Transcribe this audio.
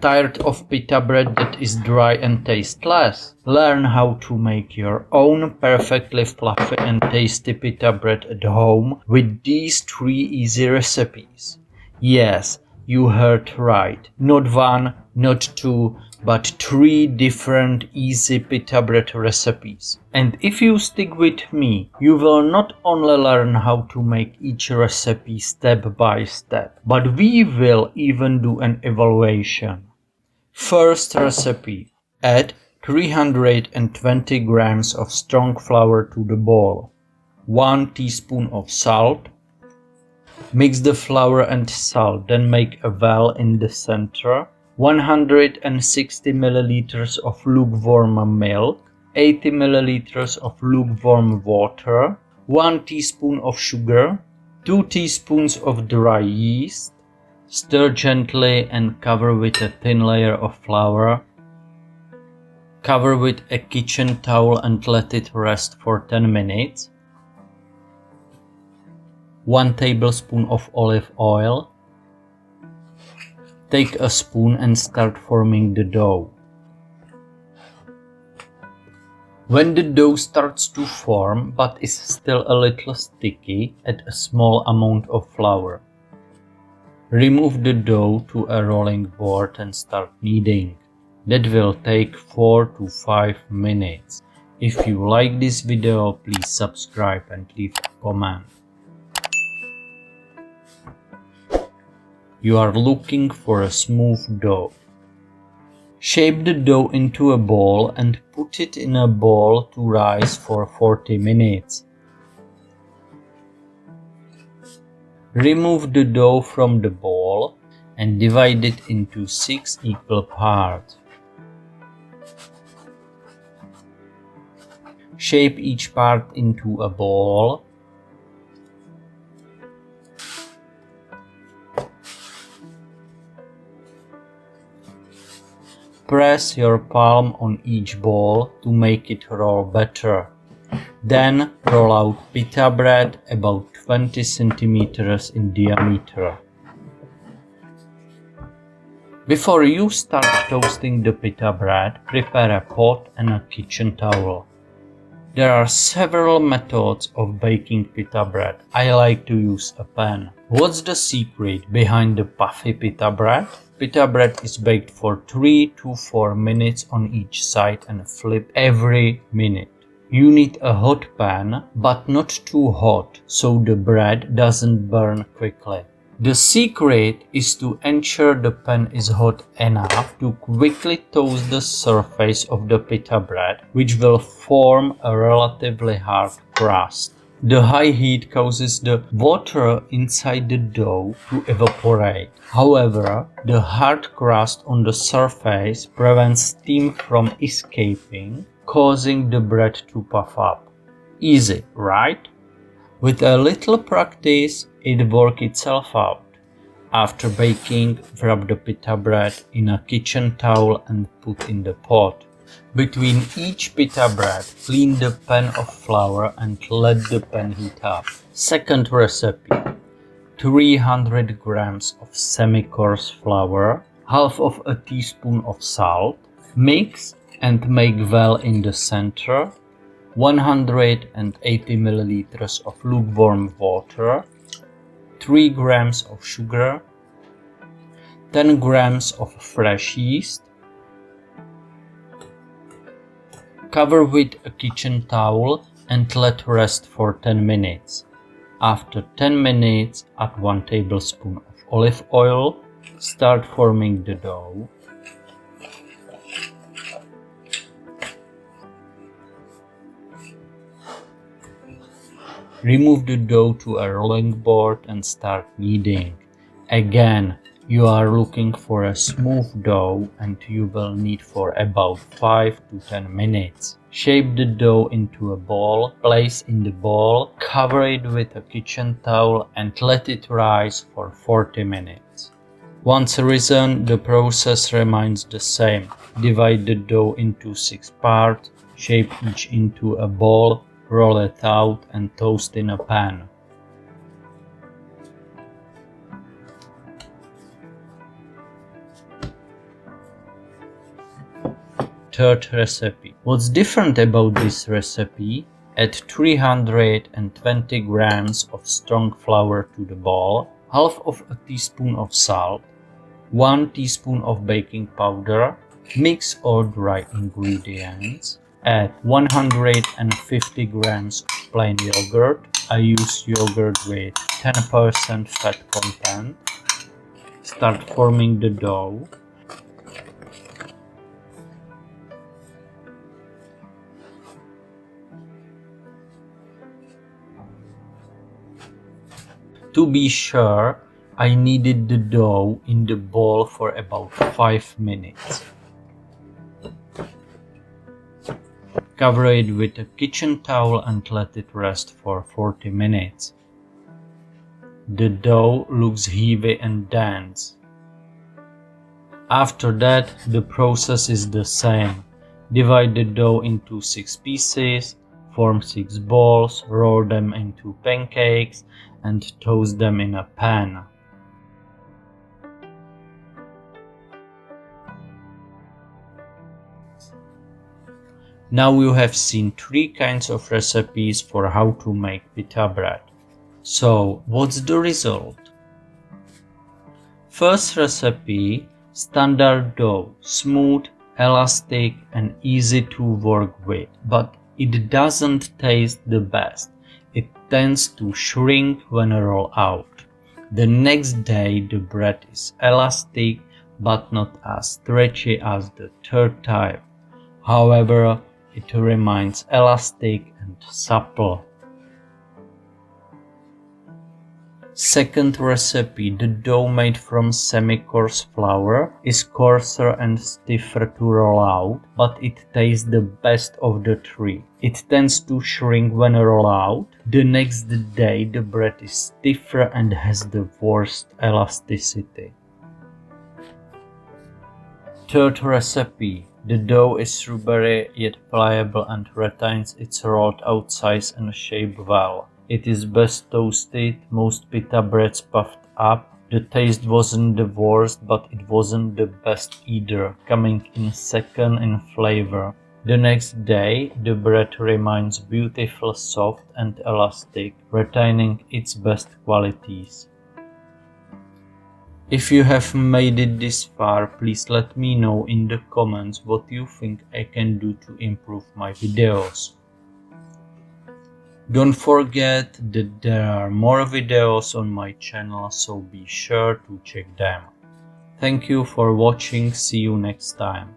Tired of pita bread that is dry and tasteless? Learn how to make your own perfectly fluffy and tasty pita bread at home with these 3 easy recipes. Yes, you heard right. Not 1, not 2, but 3 different easy pita bread recipes. And if you stick with me, you will not only learn how to make each recipe step by step, but we will even do an evaluation. First recipe. Add 320 grams of strong flour to the bowl. 1 teaspoon of salt. Mix the flour and salt, then make a well in the center. 160 milliliters of lukewarm milk. 80 milliliters of lukewarm water. 1 teaspoon of sugar. 2 teaspoons of dry yeast. Stir gently and cover with a thin layer of flour. Cover with a kitchen towel and let it rest for 10 minutes. 1 tablespoon of olive oil. Take a spoon and start forming the dough. When the dough starts to form but is still a little sticky, add a small amount of flour. Remove the dough to a rolling board and start kneading. That will take 4 to 5 minutes. If you like this video, please subscribe and leave a comment. You are looking for a smooth dough. Shape the dough into a ball and put it in a bowl to rise for 40 minutes. Remove the dough from the bowl and divide it into 6 equal parts. Shape each part into a ball. Press your palm on each ball to make it roll better. Then roll out pita bread about 20 centimeters in diameter. Before you start toasting the pita bread, prepare a pot and a kitchen towel. There are several methods of baking pita bread. I like to use a pan. What's the secret behind the puffy pita bread? Pita bread is baked for 3 to 4 minutes on each side and flip every minute. You need a hot pan, but not too hot, so the bread doesn't burn quickly. The secret is to ensure the pan is hot enough to quickly toast the surface of the pita bread, which will form a relatively hard crust. The high heat causes the water inside the dough to evaporate. However, the hard crust on the surface prevents steam from escaping, causing the bread to puff up. Easy, right? With a little practice, it works itself out. After baking, wrap the pita bread in a kitchen towel and put in the pot. Between each pita bread, clean the pan of flour and let the pan heat up. Second recipe. 300 grams of semi-coarse flour, half of a teaspoon of salt. Mix and make well in the center. 180 milliliters of lukewarm water. 3 grams of sugar. 10 grams of fresh yeast. Cover with a kitchen towel and let rest for 10 minutes. After 10 minutes, add 1 tablespoon of olive oil. Start forming the dough. Remove the dough to a rolling board and start kneading. Again, you are looking for a smooth dough and you will knead for about 5 to 10 minutes. Shape the dough into a ball, place in the bowl, cover it with a kitchen towel and let it rise for 40 minutes. Once risen, the process remains the same. Divide the dough into 6 parts, shape each into a ball, roll it out and toast in a pan. third recipe. What's different about this recipe? Add 320 grams of strong flour to the bowl, half of a teaspoon of salt, 1 teaspoon of baking powder, mix all dry ingredients, add 150 grams of plain yogurt. I use yogurt with 10% fat content. Start forming the dough. To be sure, I kneaded the dough in the bowl for about 5 minutes. Cover it with a kitchen towel and let it rest for 40 minutes. The dough looks heavy and dense. After that, the process is the same. Divide the dough into 6 pieces, form 6 balls, roll them into pancakes, and toast them in a pan. Now you have seen 3 kinds of recipes for how to make pita bread. So, what's the result? First recipe, standard dough, smooth, elastic and easy to work with, but it doesn't taste the best. It tends to shrink when rolled out. The next day the bread is elastic but not as stretchy as the third type. However, it remains elastic and supple. Second recipe, the dough made from semi-coarse flour is coarser and stiffer to roll out, but it tastes the best of the 3. It tends to shrink when rolled out. The next day the bread is stiffer and has the worst elasticity. Third recipe, the dough is rubbery yet pliable and retains its rolled out size and shape well. It is best toasted, most pita breads puffed up. The taste wasn't the worst, but it wasn't the best either, coming in second in flavor. The next day, the bread remains beautiful, soft and elastic, retaining its best qualities. If you have made it this far, please let me know in the comments what you think I can do to improve my videos. Don't forget that there are more videos on my channel, so be sure to check them. Thank you for watching, see you next time.